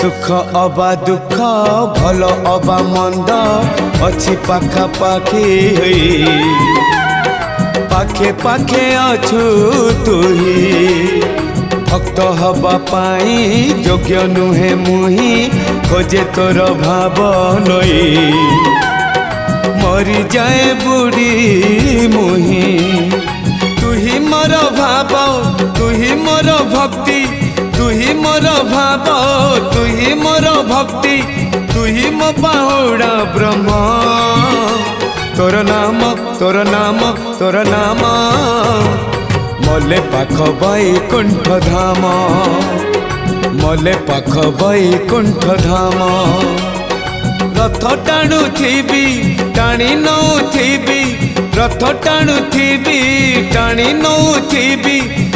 सुख अबा दुख भल अबा मंद अच्छी पाखापाखी पाखे पाखे अछु तुही भक्त हवा पाई योग्य नुहे मुही खोजे तोर भाव नई मरी जाए बुढ़ी मुही तुही मोर भाव तुही मोर भक्ति तुही मोर भाव तुही मोर भक्ति तुही मो बाहुड़ा ब्रह्म तोर नाम तोर नाम तोर नाम मले पाख बैकुंठ धाम मले पाख बैकुंठ धाम रथ टाणु थी टाणी नौ थी रथ टाणु थी टाणी नौ थी